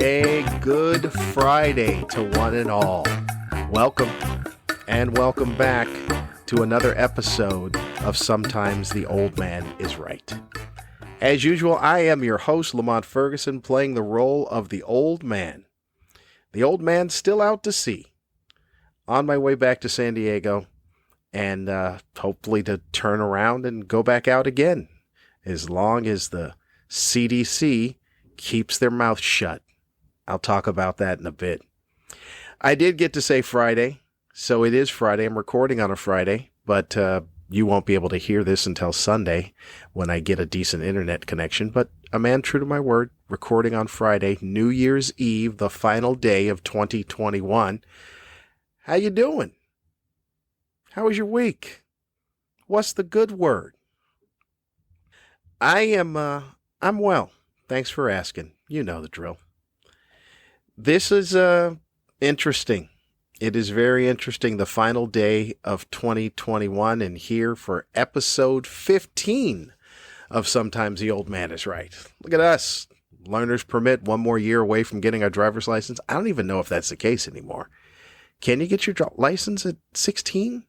A good Friday to one and all. Welcome and welcome back to another episode of Sometimes the Old Man is Right. As usual, I am your host, Lamont Ferguson, playing the role of the old man. The old man still out to sea. On my way back to San Diego and hopefully to turn around and go back out again as long as the CDC keeps their mouth shut. I'll talk about that in a bit. I did get to say Friday, so it is Friday. I'm recording on a Friday, but you won't be able to hear this until Sunday when I get a decent internet connection. But a man true to my word, recording on Friday, New Year's Eve, the final day of 2021. How you doing? How was your week? What's the good word? I'm well. Thanks for asking. You know the drill. This is interesting. It is very interesting. The final day of 2021 and here for episode 15 of Sometimes the Old Man is Right. Look at us. Learner's permit, one more year away from getting our driver's license. I don't even know if that's the case anymore. Can you get your license at 16?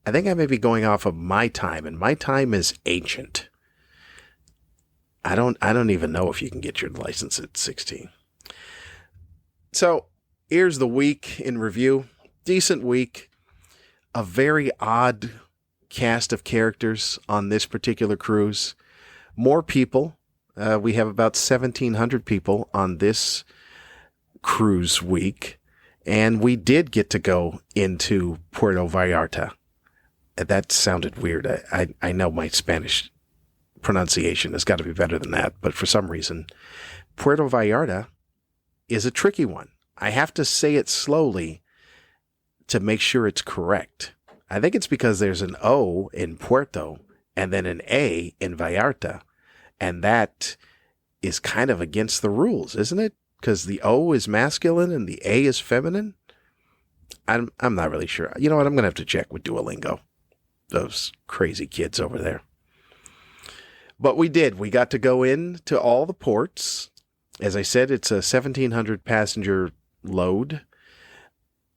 I think I may be going off of my time, and my time is ancient. I don't even know if you can get your license at 16. So here's the week in review. Decent week. A very odd cast of characters on this particular cruise. More people. We have about 1,700 people on this cruise week. And we did get to go into Puerto Vallarta. That sounded weird. I know my Spanish pronunciation has got to be better than that. But for some reason, Puerto Vallarta is a tricky one. I have to say it slowly to make sure it's correct. I think it's because there's an O in Puerto and then an A in Vallarta. And that is kind of against the rules, isn't it? Because the O is masculine and the A is feminine. I'm not really sure. You know what? I'm going to have to check with Duolingo. Those crazy kids over there. But we did. We got to go in to all the ports. As I said, it's a 1,700 passenger load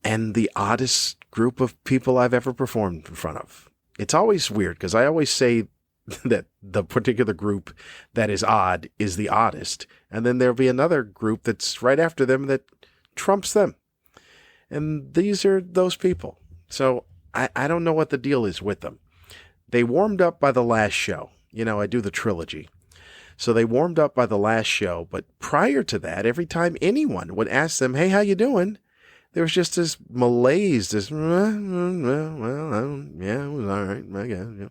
and the oddest group of people I've ever performed in front of. It's always weird because I always say that the particular group that is odd is the oddest. And then there'll be another group that's right after them that trumps them. And these are those people. So I don't know what the deal is with them. They warmed up by the last show. You know, I do the trilogy. So they warmed up by the last show, but prior to that, every time anyone would ask them, hey, how you doing? There was just this malaise, this, yeah, it was all right, I guess. Yeah.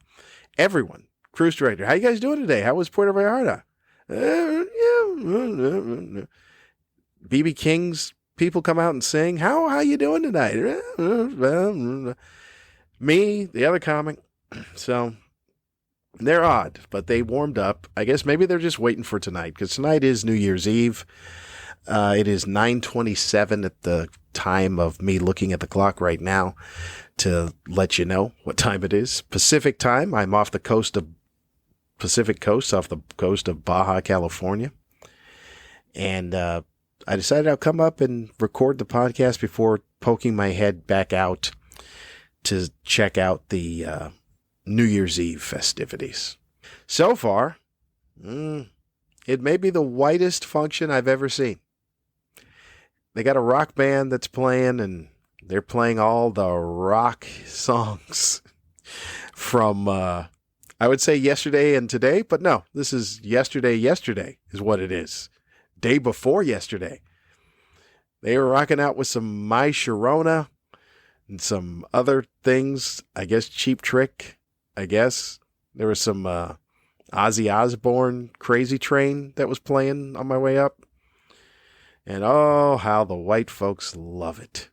Everyone, cruise director, how you guys doing today? How was Puerto Vallarta? B.B. King's people come out and sing, how you doing tonight? Me, the other comic, so... They're odd, but they warmed up. I guess maybe they're just waiting for tonight, because tonight is New Year's Eve. It is 9:27 at the time of me looking at the clock right now to let you know what time it is. Pacific time. I'm off the coast of Baja, California. And I decided I'll come up and record the podcast before poking my head back out to check out the New Year's Eve festivities. So far, it may be the whitest function I've ever seen. They got a rock band that's playing, and they're playing all the rock songs from, I would say yesterday and today, but no, this is yesterday is what it is. Day before yesterday. They were rocking out with some My Sharona and some other things, I guess Cheap Trick. I guess there was some Ozzy Osbourne Crazy Train that was playing on my way up. And oh, how the white folks love it.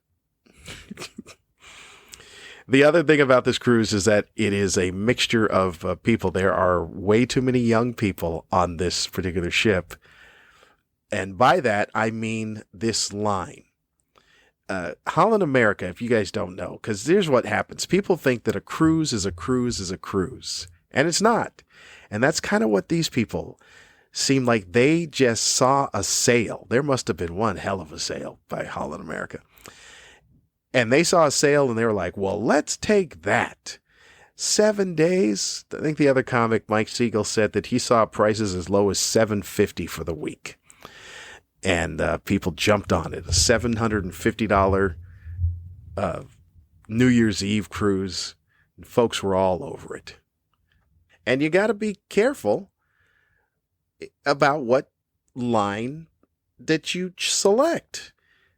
The other thing about this cruise is that it is a mixture of people. There are way too many young people on this particular ship. And by that, I mean this line. Holland America, if you guys don't know, because here's what happens. People think that a cruise is a cruise is a cruise, and it's not. And that's kind of what these people seemed like they just saw a sale. There must have been one hell of a sale by Holland America. And they saw a sale and they were like, well, let's take that. 7 days. I think the other comic, Mike Siegel, said that he saw prices as low as $750 for the week. And people jumped on it. A $750 New Year's Eve cruise. And folks were all over it. And you got to be careful about what line that you select.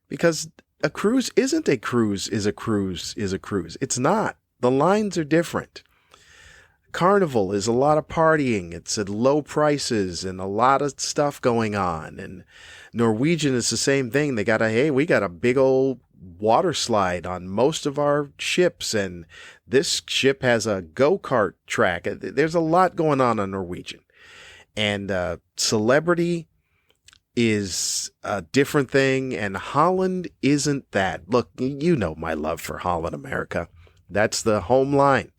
Because a cruise isn't a cruise is a cruise is a cruise. It's not. The lines are different. Carnival is a lot of partying. It's at low prices and a lot of stuff going on. And Norwegian is the same thing. We got a big old water slide on most of our ships. And this ship has a go-kart track. There's a lot going on Norwegian. And Celebrity is a different thing. And Holland isn't that. Look, you know my love for Holland America. That's the home line.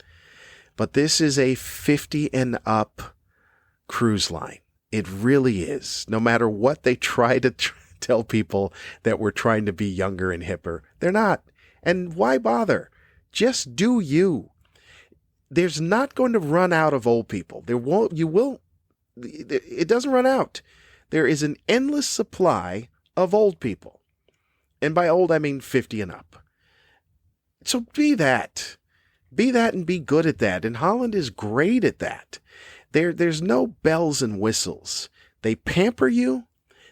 But this is a 50 and up cruise line. It really is. No matter what they try to tell people that we're trying to be younger and hipper, they're not. And why bother? Just do you. There's not going to run out of old people. It doesn't run out. There is an endless supply of old people. And by old, I mean 50 and up. So be that. Be that and be good at that. And Holland is great at that. There's no bells and whistles. They pamper you.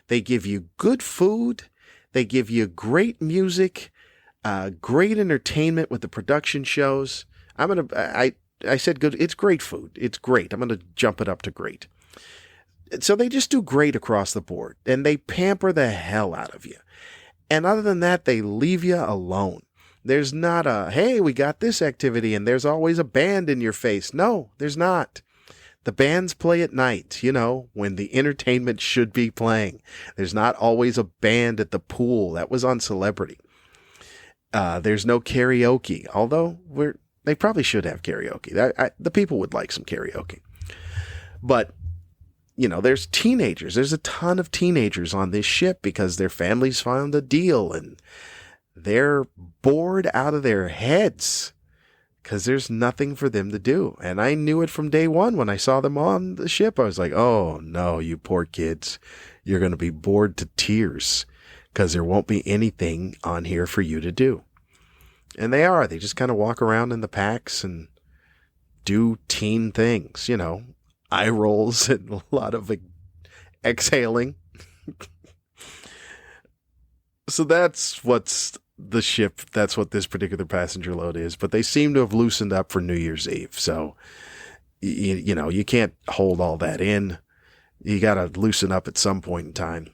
They give you good food. They give you great music, great entertainment with the production shows. I said good. It's great food. It's great. I'm going to jump it up to great. So they just do great across the board. And they pamper the hell out of you. And other than that, they leave you alone. There's not hey, we got this activity and there's always a band in your face. No, there's not. The bands play at night, when the entertainment should be playing. There's not always a band at the pool. That was on Celebrity. There's no karaoke, although they probably should have karaoke. The people would like some karaoke. But, there's teenagers. There's a ton of teenagers on this ship because their families found a deal and they're bored out of their heads because there's nothing for them to do. And I knew it from day one when I saw them on the ship. I was like, oh, no, you poor kids. You're going to be bored to tears because there won't be anything on here for you to do. And they are. They just kind of walk around in the packs and do teen things, eye rolls and a lot of exhaling. So that's what's the ship. That's what this particular passenger load is. But they seem to have loosened up for New Year's Eve. So, you can't hold all that in. You got to loosen up at some point in time.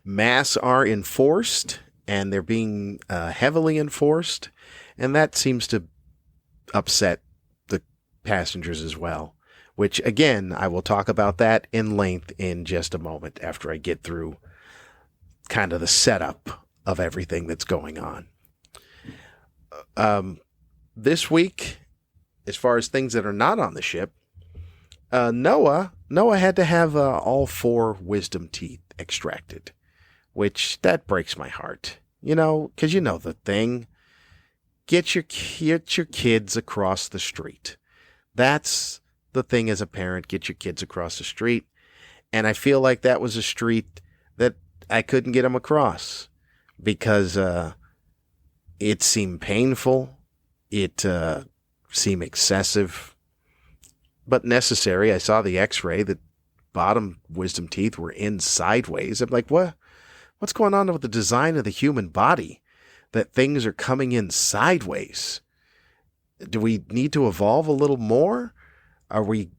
Masks are enforced, and they're being heavily enforced. And that seems to upset the passengers as well. Which, again, I will talk about that in length in just a moment after I get through kind of the setup of everything that's going on. This week, as far as things that are not on the ship, Noah had to have all 4 wisdom teeth extracted, which that breaks my heart, because the thing, get your kids across the street. That's the thing as a parent, get your kids across the street. And I feel like that was a street that I couldn't get them across because it seemed painful. It seemed excessive, but necessary. I saw the x-ray. The bottom wisdom teeth were in sideways. I'm like, what's going on with the design of the human body that things are coming in sideways? Do we need to evolve a little more? Are we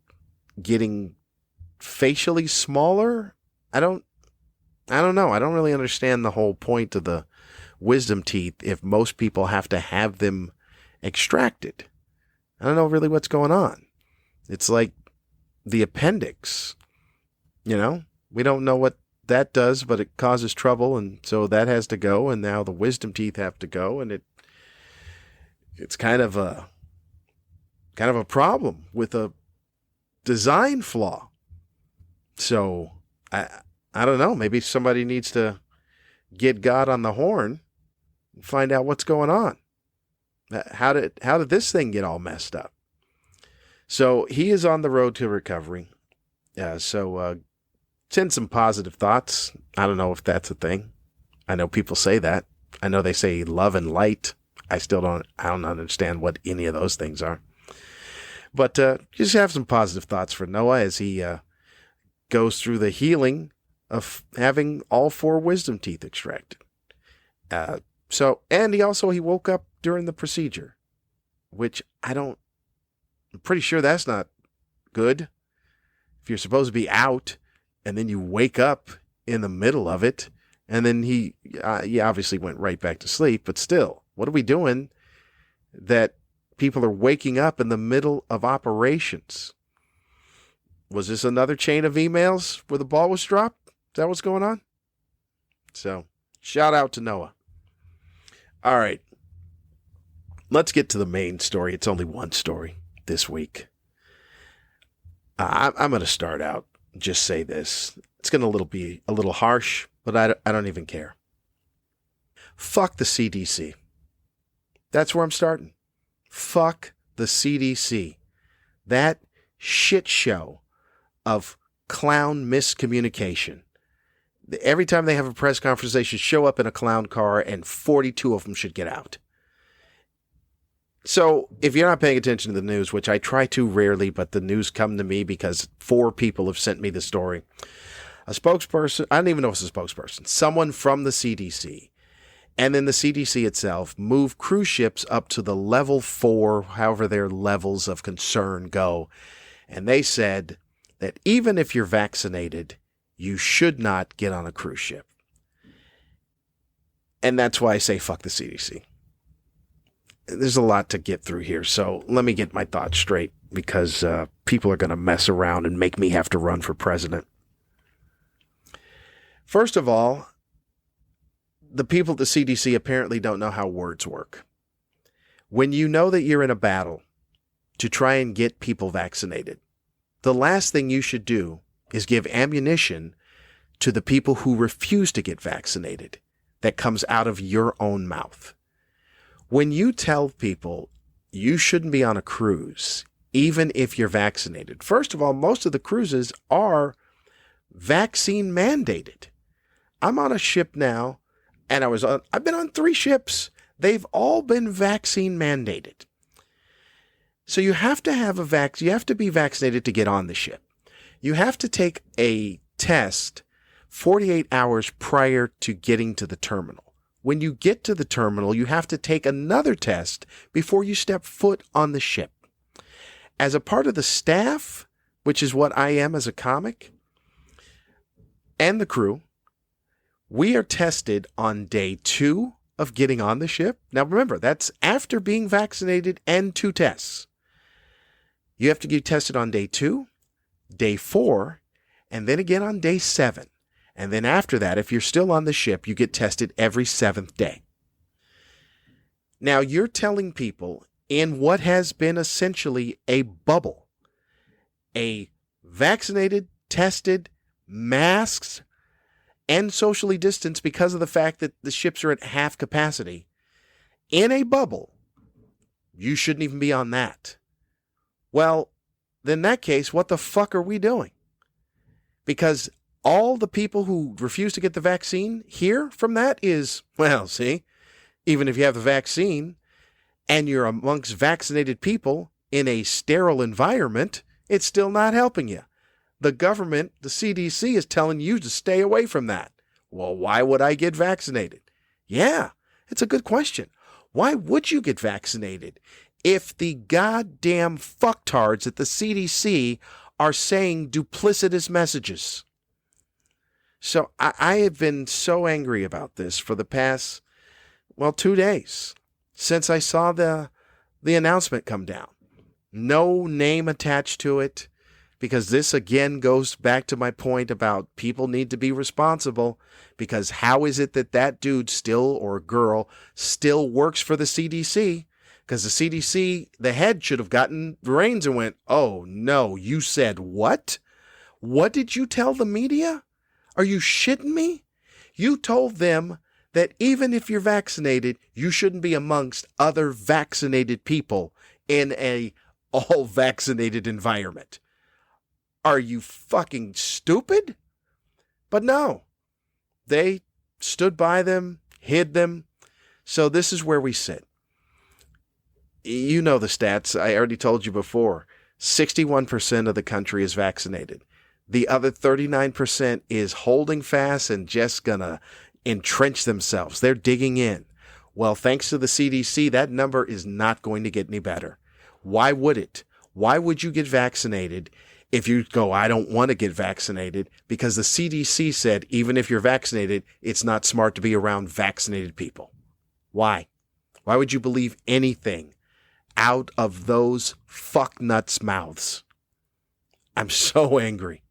getting facially smaller? I don't know. I don't really understand the whole point of the wisdom teeth if most people have to have them extracted. I don't know really what's going on. It's like the appendix, we don't know what that does, but it causes trouble. And so that has to go. And now the wisdom teeth have to go. And it's kind of a problem with a design flaw. So I don't know. Maybe somebody needs to get God on the horn and find out what's going on. How did this thing get all messed up? So he is on the road to recovery. So send some positive thoughts. I don't know if that's a thing. I know people say that. I know they say love and light. I don't understand what any of those things are. But just have some positive thoughts for Noah as he goes through the healing of having all 4 wisdom teeth extracted. And he woke up during the procedure, which I'm pretty sure that's not good. If you're supposed to be out and then you wake up in the middle of it, and then he obviously went right back to sleep, but still, what are we doing that people are waking up in the middle of operations? Was this another chain of emails where the ball was dropped? Is that what's going on? So, shout out to Noah. All right. Let's get to the main story. It's only one story this week. I'm going to start out, just say this. It's going to be a little harsh, but I don't even care. Fuck the CDC. That's where I'm starting. Fuck the CDC. That shit show of clown miscommunication. Every time they have a press conference, they should show up in a clown car and 42 of them should get out. So if you're not paying attention to the news, which I try to rarely, but the news come to me because 4 people have sent me the story. A spokesperson, I don't even know if it's a spokesperson, someone from the CDC, and then the CDC itself moved cruise ships up to the level 4, however their levels of concern go. And they said that even if you're vaccinated, you should not get on a cruise ship. And that's why I say fuck the CDC. There's a lot to get through here, so let me get my thoughts straight because people are going to mess around and make me have to run for president. First of all, the people at the CDC apparently don't know how words work. When you know that you're in a battle to try and get people vaccinated, the last thing you should do is give ammunition to the people who refuse to get vaccinated that comes out of your own mouth. When you tell people you shouldn't be on a cruise, even if you're vaccinated, first of all, most of the cruises are vaccine mandated. I'm on a ship now, and I've been on 3 ships. They've all been vaccine mandated. So you have to have you have to be vaccinated to get on the ship. You have to take a test 48 hours prior to getting to the terminal. When you get to the terminal, you have to take another test before you step foot on the ship. As a part of the staff, which is what I am as a comic, and the crew, we are tested on day 2 of getting on the ship. Now remember, that's after being vaccinated and 2 tests. You have to get tested on day 2, day 4, and then again on day 7. And then after that, if you're still on the ship, you get tested every 7th day. Now you're telling people in what has been essentially a bubble, a vaccinated, tested, masks, and socially distanced because of the fact that the ships are at half capacity, in a bubble, you shouldn't even be on that. Well, in that case, what the fuck are we doing? Because all the people who refuse to get the vaccine hear from that is, well, see, even if you have the vaccine and you're amongst vaccinated people in a sterile environment, it's still not helping you. The government, the CDC, is telling you to stay away from that. Well, why would I get vaccinated? Yeah, it's a good question. Why would you get vaccinated if the goddamn fucktards at the CDC are saying duplicitous messages? So I have been so angry about this for the past, 2 days since I saw the announcement come down. No name attached to it, because this again goes back to my point about people need to be responsible, because how is it that dude still, or girl, still works for the CDC? Because the CDC, the head should have gotten the reins and went, oh no, you said what? What did you tell the media? Are you shitting me? You told them that even if you're vaccinated, you shouldn't be amongst other vaccinated people in a all vaccinated environment. Are you fucking stupid? But no, they stood by them, hid them. So this is where we sit. You know the stats. I already told you before. 61% of the country is vaccinated. The other 39% is holding fast and just going to entrench themselves. They're digging in. Well, thanks to the CDC, that number is not going to get any better. Why would it? Why would you get vaccinated if you go, I don't want to get vaccinated? Because the CDC said, even if you're vaccinated, it's not smart to be around vaccinated people. Why? Why would you believe anything out of those fucknuts' mouths? I'm so angry.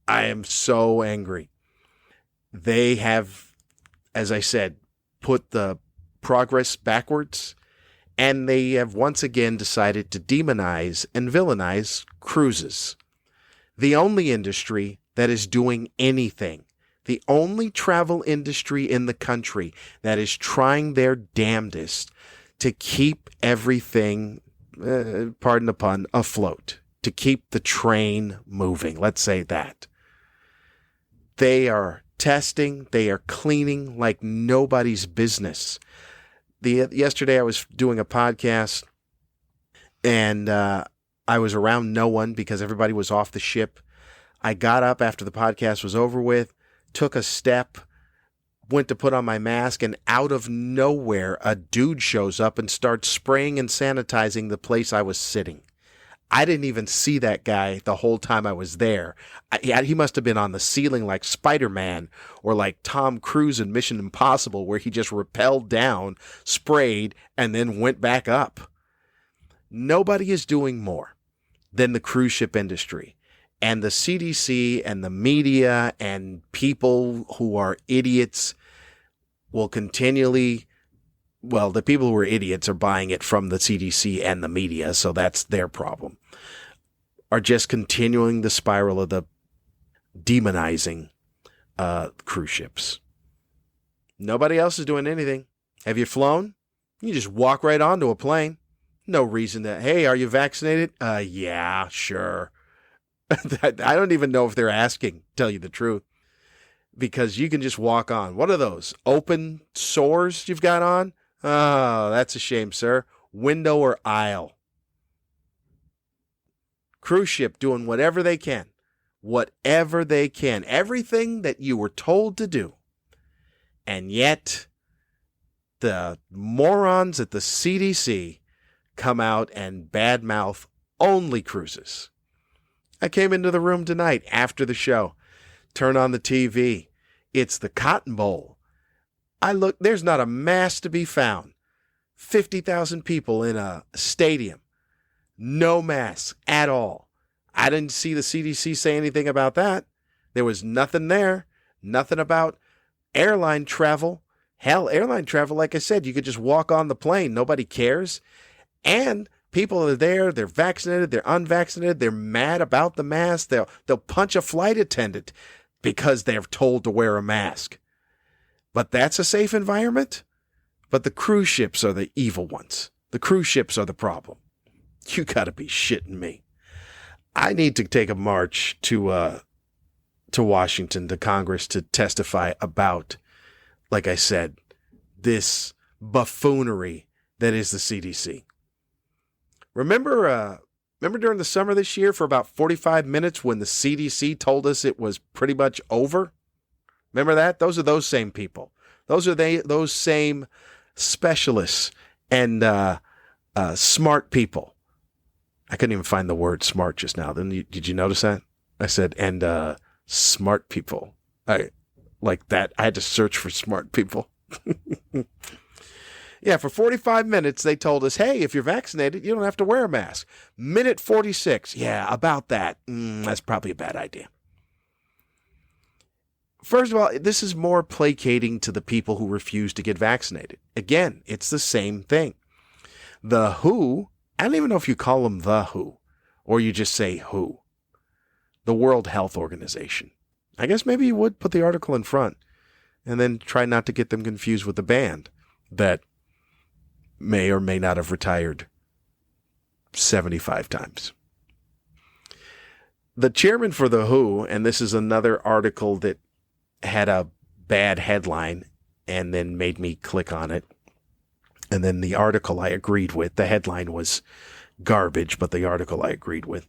I am so angry. They have, as I said, put the progress backwards, and they have once again decided to demonize and villainize cruises. The only industry that is doing anything, the only travel industry in the country that is trying their damnedest to keep everything, pardon the pun, afloat, to keep the train moving. Let's say that. They are testing, they are cleaning like nobody's business. Yesterday I was doing a podcast, and I was around no one because everybody was off the ship. I got up after the podcast was over with, took a step, went to put on my mask, and out of nowhere, a dude shows up and starts spraying and sanitizing the place I was sitting. I didn't even see that guy the whole time I was there. He must have been on the ceiling like Spider-Man or like Tom Cruise in Mission Impossible, where he just rappelled down, sprayed, and then went back up. Nobody is doing more than the cruise ship industry. And the CDC and the media and people who are idiots will continually, well, the people who are idiots are buying it from the CDC and the media, so that's their problem, are just continuing the spiral of the demonizing cruise ships. Nobody else is doing anything. Have you flown? You just walk right onto a plane. No reason to, hey, are you vaccinated? Yeah, sure. I don't even know if they're asking, tell you the truth, because you can just walk on. What are those? Open sores you've got on? Oh, that's a shame, sir. Window or aisle. Cruise ship doing whatever they can. Whatever they can. Everything that you were told to do. And yet, the morons at the CDC come out and badmouth only cruises. I came into the room tonight after the show. Turn on the TV. It's the Cotton Bowl. I look, there's not a mask to be found. 50,000 people in a stadium. No masks at all. I didn't see the CDC say anything about that. There was nothing there. Nothing about airline travel. Hell, airline travel, like I said, you could just walk on the plane. Nobody cares. And people are there. They're vaccinated. They're unvaccinated. They're mad about the mask. They'll punch a flight attendant because they're told to wear a mask. But that's a safe environment? But the cruise ships are the evil ones. The cruise ships are the problem. You got to be shitting me. I need to take a march to Washington, to Congress, to testify about, like I said, this buffoonery that is the CDC. Remember during the summer this year for about 45 minutes when the CDC told us it was pretty much over? Remember that? Those are those same people. Those are those same specialists and smart people. I couldn't even find the word smart just now. Did you notice that? I said, and smart people. I like that. I had to search for smart people. Yeah, for 45 minutes, they told us, hey, if you're vaccinated, you don't have to wear a mask. Minute 46. Yeah, about that. That's probably a bad idea. First of all, this is more placating to the people who refuse to get vaccinated. Again, it's the same thing. The WHO, I don't even know if you call them the WHO or you just say who. the World Health Organization. I guess maybe you would put the article in front and then try not to get them confused with the band that may or may not have retired 75 times. The chairman for the WHO, and this is another article that had a bad headline and then made me click on it. And then the article I agreed with. The headline was garbage, but the article I agreed with.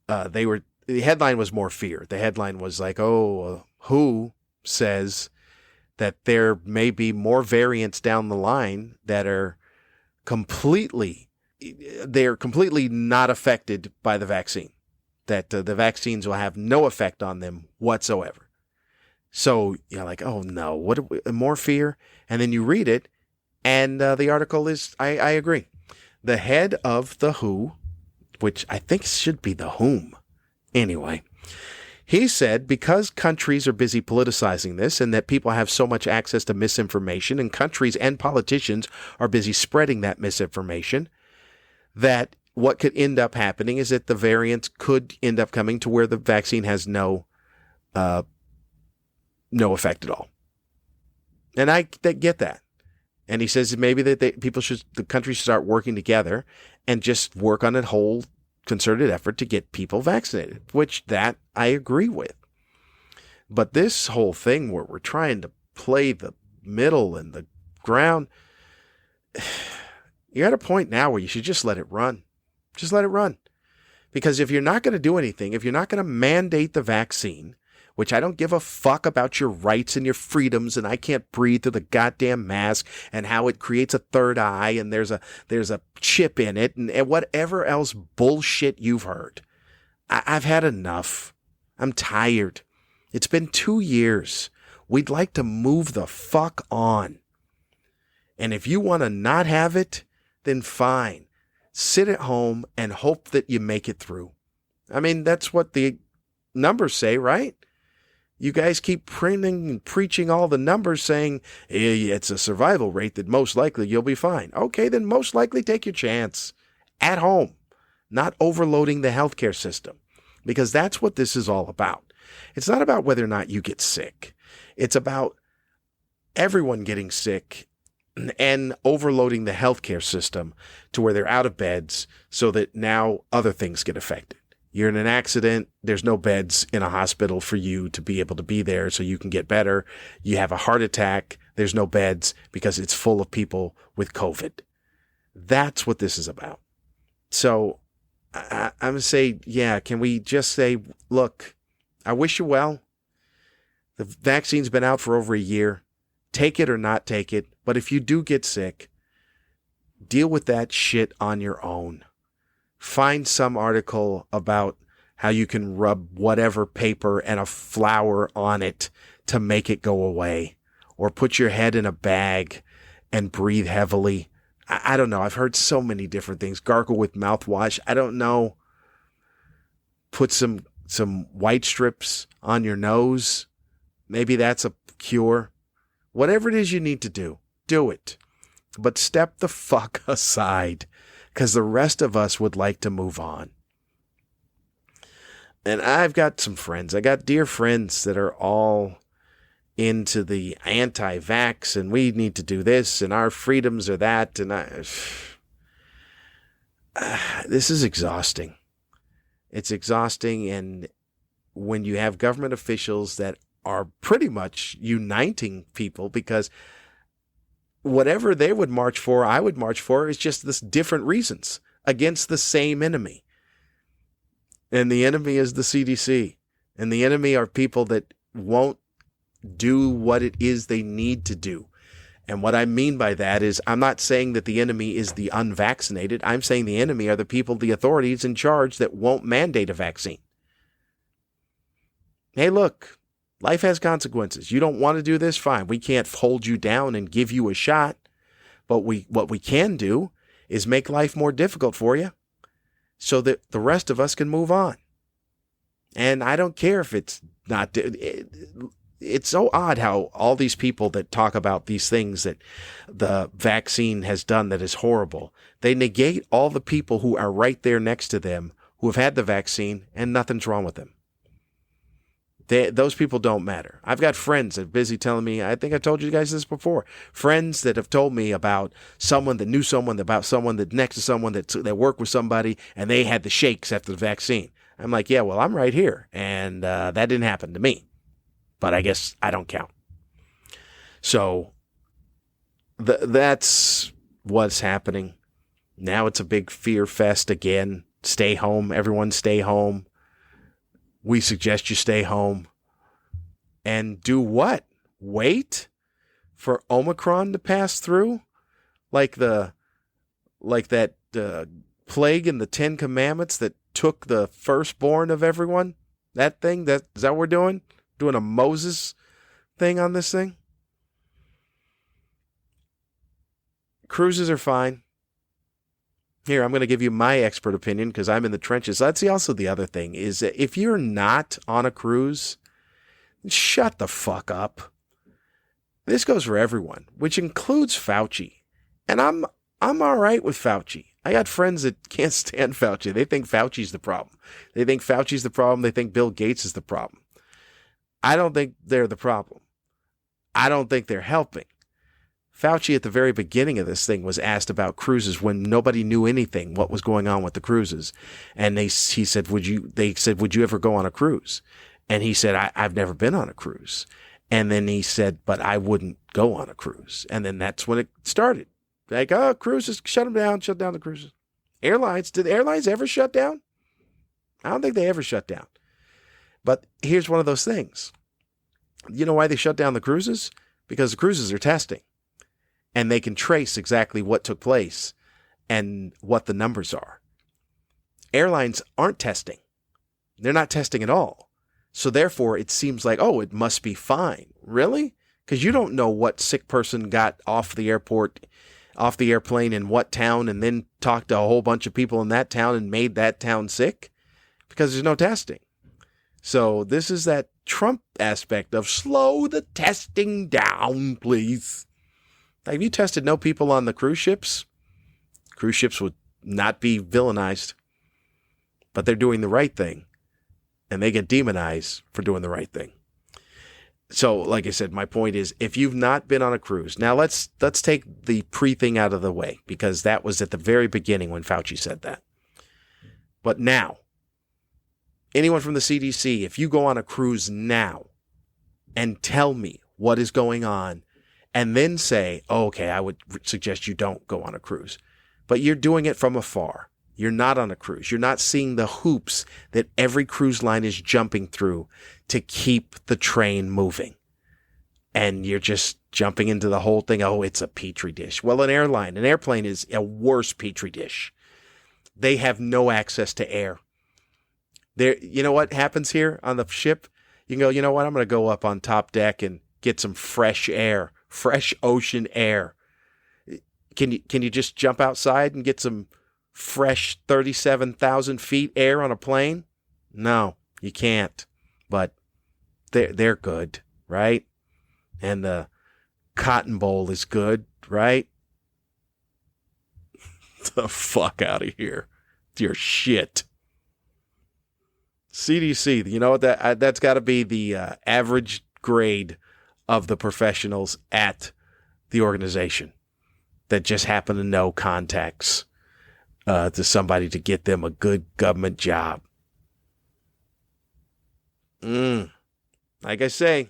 The headline was more fear. The headline was like, WHO says that there may be more variants down the line that are completely not affected by the vaccine. That the vaccines will have no effect on them whatsoever. So you're like, oh no, more fear? And then you read it, and the article is, I agree. The head of the WHO, which I think should be the whom. Anyway, he said because countries are busy politicizing this and that people have so much access to misinformation and countries and politicians are busy spreading that misinformation, that what could end up happening is that the variants could end up coming to where the vaccine has no effect at all. And I get that. And he says maybe that the countries should start working together and just work on a whole concerted effort to get people vaccinated, which that I agree with. But this whole thing where we're trying to play the middle and the ground, you're at a point now where you should just let it run. Just let it run. Because if you're not going to do anything, if you're not going to mandate the vaccine, which I don't give a fuck about your rights and your freedoms, and I can't breathe through the goddamn mask, and how it creates a third eye, and there's a chip in it, and whatever else bullshit you've heard. I've had enough. I'm tired. It's been 2 years. We'd like to move the fuck on. And if you want to not have it, then fine. Sit at home and hope that you make it through. I mean, that's what the numbers say, right? You guys keep printing and preaching all the numbers saying it's a survival rate that most likely you'll be fine. Okay, then most likely take your chance at home, not overloading the healthcare system, because that's what this is all about. It's not about whether or not you get sick. It's about everyone getting sick and overloading the healthcare system to where they're out of beds so that now other things get affected. You're in an accident. There's no beds in a hospital for you to be able to be there so you can get better. You have a heart attack. There's no beds because it's full of people with COVID. That's what this is about. So I'm going to say, yeah, can we just say, look, I wish you well. The vaccine's been out for over a year. Take it or not take it. But if you do get sick, deal with that shit on your own. Find some article about how you can rub whatever paper and a flower on it to make it go away. Or put your head in a bag and breathe heavily. I don't know. I've heard so many different things. Gargle with mouthwash. I don't know. Put some white strips on your nose. Maybe that's a cure. Whatever it is you need to do, do it. But step the fuck aside, because the rest of us would like to move on. And I've got some friends. I got dear friends that are all into the anti-vax, and we need to do this, and our freedoms are that, and this is exhausting. It's exhausting, and when you have government officials that are pretty much uniting people, because whatever they would march for, I would march for, is just this different reasons against the same enemy. And the enemy is the CDC. And the enemy are people that won't do what it is they need to do. And what I mean by that is I'm not saying that the enemy is the unvaccinated. I'm saying the enemy are the people, the authorities in charge that won't mandate a vaccine. Hey, look. Life has consequences. You don't want to do this? Fine. We can't hold you down and give you a shot. But what we can do is make life more difficult for you so that the rest of us can move on. And I don't care if it's not. It's so odd how all these people that talk about these things that the vaccine has done that is horrible, they negate all the people who are right there next to them who have had the vaccine and nothing's wrong with them. Those people don't matter. I've got friends that are busy telling me, I think I told you guys this before, friends that have told me about someone that knew someone, about someone that next to someone that worked with somebody, and they had the shakes after the vaccine. I'm like, yeah, well, I'm right here, and that didn't happen to me. But I guess I don't count. So that's what's happening. Now it's a big fear fest again. Stay home. Everyone stay home. We suggest you stay home. And do what? Wait for Omicron to pass through? Like that plague in the Ten Commandments that took the firstborn of everyone? That thing? Is that what we're doing? Doing a Moses thing on this thing? Cruises are fine. Here, I'm going to give you my expert opinion because I'm in the trenches. That's also the other thing is that if you're not on a cruise, shut the fuck up. This goes for everyone, which includes Fauci. And I'm all right with Fauci. I got friends that can't stand Fauci. They think Fauci's the problem. They think Fauci's the problem. They think Bill Gates is the problem. I don't think they're the problem. I don't think they're helping. Fauci at the very beginning of this thing was asked about cruises when nobody knew anything, what was going on with the cruises. And he said, would you ever go on a cruise? And he said, I've never been on a cruise. And then he said, but I wouldn't go on a cruise. And then that's when it started. Like, oh, cruises, shut down the cruises. Airlines, did the airlines ever shut down? I don't think they ever shut down. But here's one of those things. You know why they shut down the cruises? Because the cruises are testing. And they can trace exactly what took place and what the numbers are. Airlines aren't testing. They're not testing at all. So therefore, it seems like, oh, it must be fine. Really? Because you don't know what sick person got off the airplane in what town, and then talked to a whole bunch of people in that town and made that town sick because there's no testing. So this is that Trump aspect of slow the testing down, please. Have you tested no people on the cruise ships? Cruise ships would not be villainized, but they're doing the right thing, and they get demonized for doing the right thing. So, like I said, my point is, if you've not been on a cruise, now let's take the pre-thing out of the way, because that was at the very beginning when Fauci said that. But now, anyone from the CDC, if you go on a cruise now and tell me what is going on, and then say, oh, okay, I would suggest you don't go on a cruise. But you're doing it from afar. You're not on a cruise. You're not seeing the hoops that every cruise line is jumping through to keep the train moving. And you're just jumping into the whole thing. Oh, it's a petri dish. Well, an airplane is a worse petri dish. They have no access to air. You know what happens here on the ship? You can go, you know what? I'm going to go up on top deck and get some fresh air. Fresh ocean air. Can you just jump outside and get some fresh 37,000 feet air on a plane? No, you can't. But they're good, right? And the Cotton Bowl is good, right? The fuck out of here. Your shit. CDC, you know what? That's got to be the average grade of the professionals at the organization that just happen to know contacts to somebody to get them a good government job. Like I say,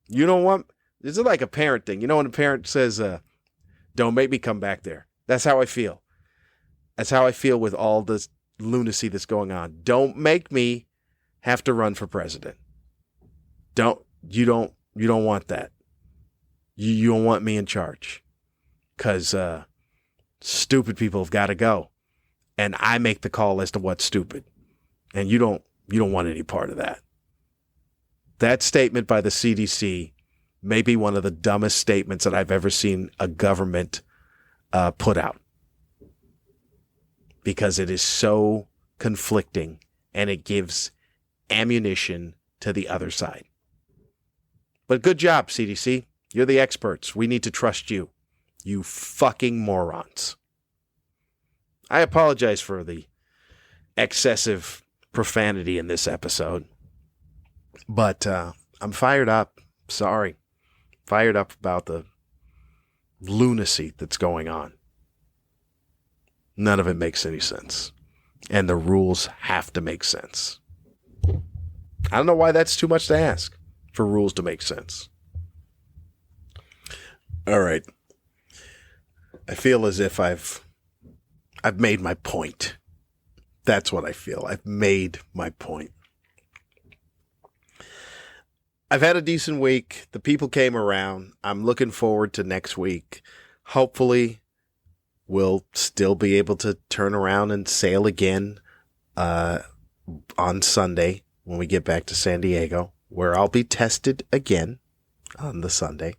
you don't want, this is like a parent thing. You know when a parent says, don't make me come back there. That's how I feel. That's how I feel with all this lunacy that's going on. Don't make me have to run for president. You don't want that. You don't want me in charge. Because stupid people have got to go. And I make the call as to what's stupid. And you don't want any part of that. That statement by the CDC may be one of the dumbest statements that I've ever seen a government put out. Because it is so conflicting and it gives ammunition to the other side. But good job, CDC. You're the experts. We need to trust you. You fucking morons. I apologize for the excessive profanity in this episode. But I'm fired up. Sorry. Fired up about the lunacy that's going on. None of it makes any sense. And the rules have to make sense. I don't know why that's too much to ask for rules to make sense. All right. I feel as if I've made my point. That's what I feel. I've made my point. I've had a decent week. The people came around. I'm looking forward to next week. Hopefully, we'll still be able to turn around and sail again on Sunday when we get back to San Diego, where I'll be tested again on the Sunday.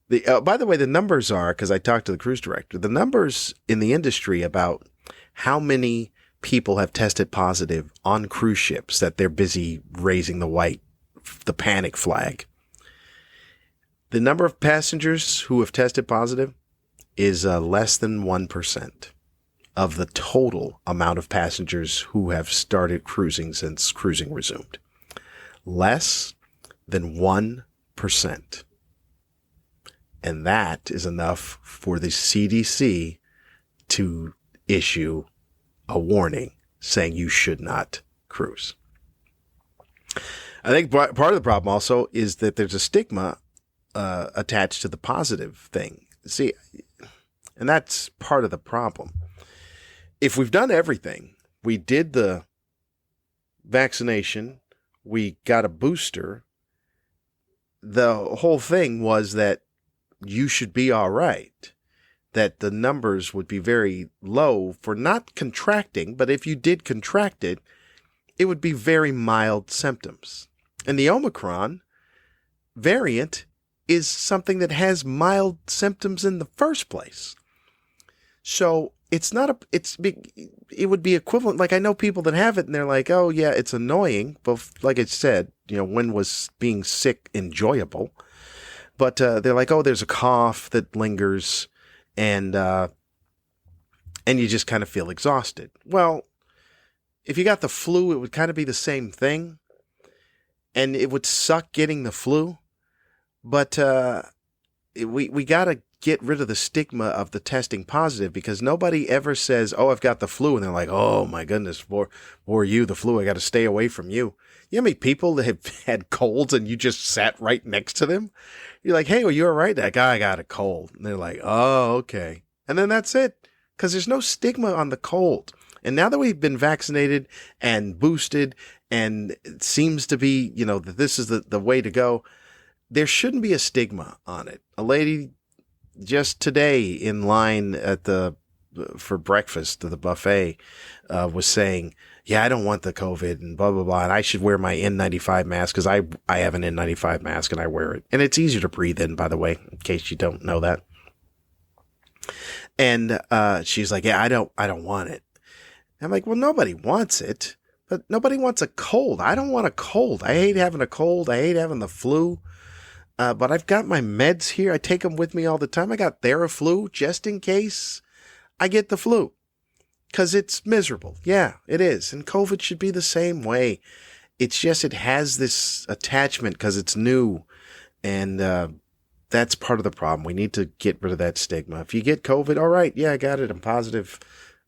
By the way, the numbers are, because I talked to the cruise director, the numbers in the industry about how many people have tested positive on cruise ships that they're busy raising the panic flag. The number of passengers who have tested positive is less than 1% of the total amount of passengers who have started cruising since cruising resumed. Less than 1%. And that is enough for the CDC to issue a warning saying you should not cruise. I think part of the problem also is that there's a stigma attached to the positive thing. See, and that's part of the problem. If we've done everything, we did the vaccination, we got a booster, the whole thing was that you should be all right, that the numbers would be very low for not contracting, but if you did contract it, it would be very mild symptoms. And the Omicron variant is something that has mild symptoms in the first place. So it would be equivalent. Like, I know people that have it and they're like, oh yeah, it's annoying. But like I said, when was being sick enjoyable? But they're like, oh, there's a cough that lingers and you just kind of feel exhausted. Well, if you got the flu, it would kind of be the same thing. And it would suck getting the flu. But we got to get rid of the stigma of the testing positive, because nobody ever says, oh, I've got the flu. And they're like, oh, my goodness, for you, the flu, I got to stay away from you. You know how many people that have had colds and you just sat right next to them? You're like, hey, well, you all right? That guy got a cold. And they're like, oh, okay. And then that's it, because there's no stigma on the cold. And now that we've been vaccinated and boosted, and it seems to be, that this is the way to go, there shouldn't be a stigma on it. A lady just today in line for breakfast at the buffet was saying, yeah, I don't want the COVID and blah, blah, blah. And I should wear my N95 mask because I have an N95 mask and I wear it. And it's easier to breathe in, by the way, in case you don't know that. And she's like, yeah, I don't want it. I'm like, well, nobody wants it, but nobody wants a cold. I don't want a cold. I hate having a cold. I hate having the flu. But I've got my meds here. I take them with me all the time. I got Theraflu just in case I get the flu, because it's miserable. Yeah, it is. And COVID should be the same way. It's just it has this attachment because it's new. And that's part of the problem. We need to get rid of that stigma. If you get COVID, all right, yeah, I got it. I'm positive.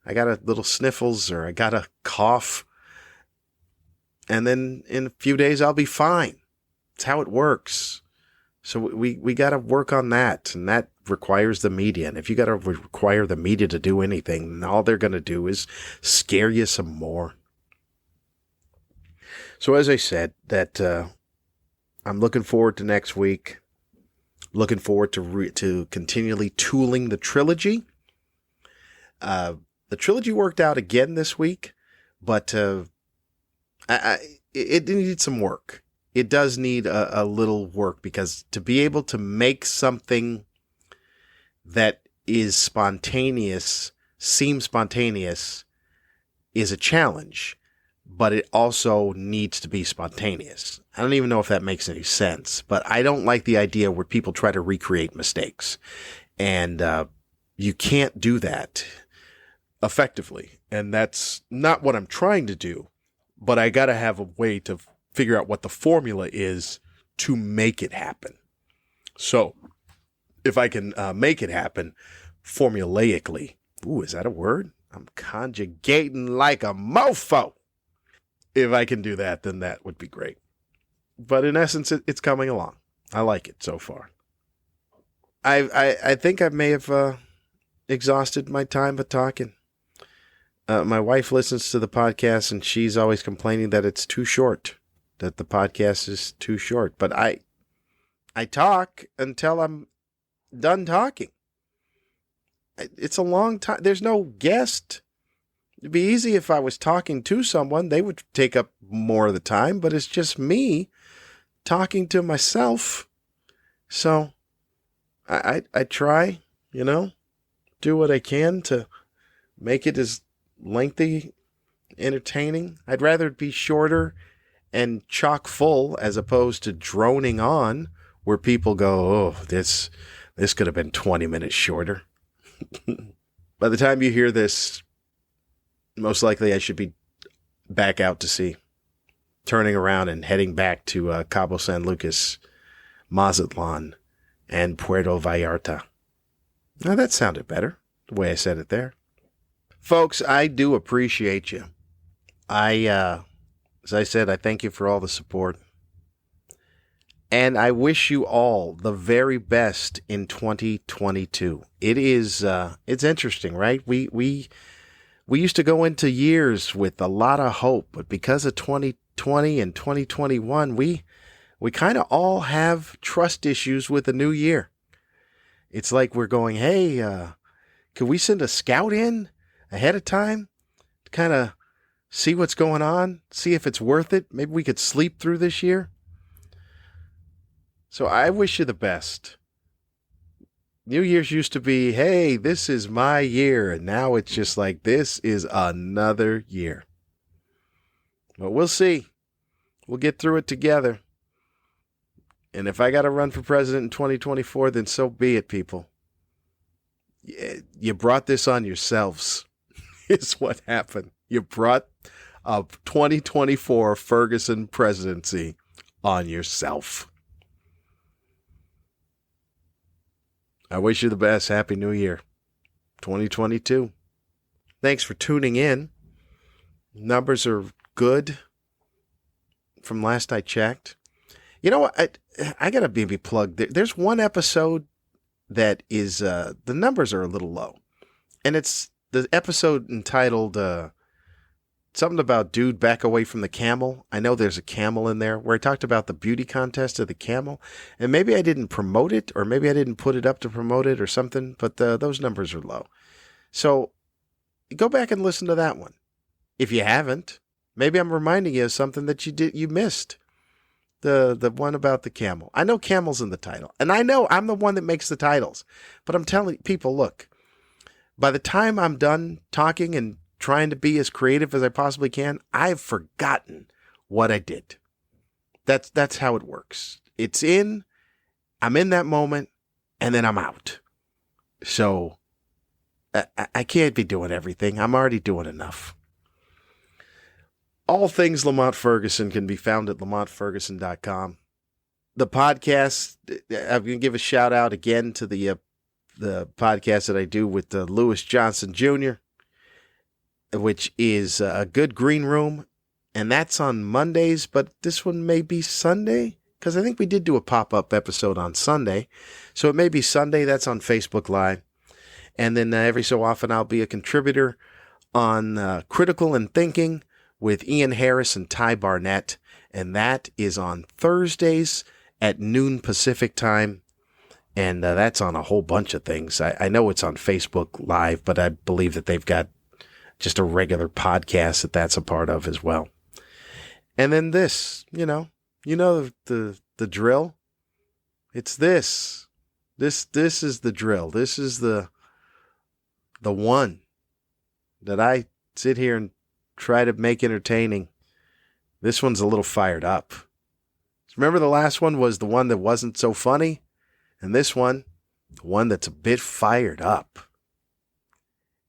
I got a little sniffles or I got a cough. And then in a few days, I'll be fine. It's how it works. So we got to work on that, and that requires the media. And if you got to require the media to do anything, then all they're going to do is scare you some more. So as I said, that I'm looking forward to next week. Looking forward to continually tooling the trilogy. The trilogy worked out again this week, but it needed some work. It does need a little work, because to be able to make something that is spontaneous, seems spontaneous, is a challenge, but it also needs to be spontaneous. I don't even know if that makes any sense, but I don't like the idea where people try to recreate mistakes. And you can't do that. effectively. And that's not what I'm trying to do, but I got to have a way to figure out what the formula is to make it happen. So if I can make it happen formulaically, ooh, is that a word? I'm conjugating like a mofo. If I can do that, then that would be great. But in essence, it's coming along. I like it so far. I think I may have exhausted my time of talking. My wife listens to the podcast, and she's always complaining that it's too short, that the podcast is too short. But I talk until I'm done talking. It's a long time. There's no guest. It'd be easy if I was talking to someone. They would take up more of the time, but it's just me talking to myself. So I try, do what I can to make it as lengthy, entertaining. I'd rather it be shorter and chock full as opposed to droning on where people go, oh, this could have been 20 minutes shorter. By the time you hear this, most likely I should be back out to sea, turning around and heading back to Cabo San Lucas, Mazatlan, and Puerto Vallarta. Now that sounded better, the way I said it there. Folks, I do appreciate you. As I said, I thank you for all the support. And I wish you all the very best in 2022. It is, it's interesting, right? We used to go into years with a lot of hope, but because of 2020 and 2021, we kind of all have trust issues with the new year. It's like we're going, hey, could we send a scout in ahead of time to kind of see what's going on, see if it's worth it? Maybe we could sleep through this year. So I wish you the best. New Year's used to be, hey, this is my year. And now it's just like, this is another year. But we'll see. We'll get through it together. And if I got to run for president in 2024, then so be it, people. You brought this on yourselves, is what happened. You brought a 2024 Ferguson presidency on yourself. I wish you the best. Happy New Year, 2022. Thanks for tuning in. Numbers are good from last I checked. You know what? I got to maybe plug. There's one episode that is, the numbers are a little low. And it's the episode entitled something about dude back away from the camel. I know there's a camel in there where I talked about the beauty contest of the camel. And maybe I didn't promote it, or maybe I didn't put it up to promote it or something, but those numbers are low. So go back and listen to that one. If you haven't, maybe I'm reminding you of something that you missed. The one about the camel. I know camel's in the title, and I know I'm the one that makes the titles, but I'm telling people, look, by the time I'm done talking and trying to be as creative as I possibly can, I've forgotten what I did. That's how it works. I'm in that moment, and then I'm out. So I can't be doing everything. I'm already doing enough. All things Lamont Ferguson can be found at lamontferguson.com. The podcast, I'm going to give a shout out again to the podcast that I do with Lewis Johnson Jr., which is a good green room. And that's on Mondays, but this one may be Sunday, because I think we did do a pop-up episode on Sunday. So it may be Sunday. That's on Facebook Live. And then every so often I'll be a contributor on Critical and Thinking with Ian Harris and Ty Barnett. And that is on Thursdays at noon Pacific time. And that's on a whole bunch of things. I know it's on Facebook Live, but I believe that they've got just a regular podcast that's a part of as well. And then this, you know the drill. It's this. This is the drill. This is the one that I sit here and try to make entertaining. This one's a little fired up. Remember the last one was the one that wasn't so funny? And this one, the one that's a bit fired up.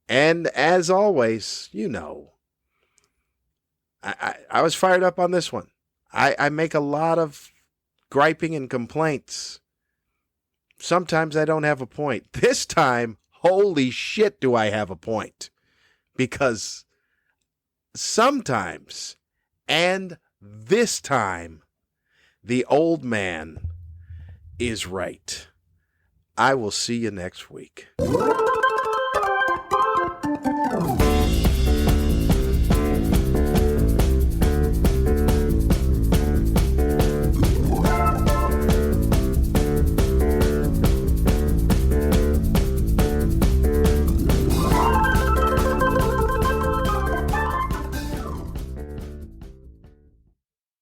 And as always, you know, I was fired up on this one. I make a lot of griping and complaints. Sometimes I don't have a point. This time, holy shit, do I have a point. Because sometimes, and this time, the old man is right. I will see you next week.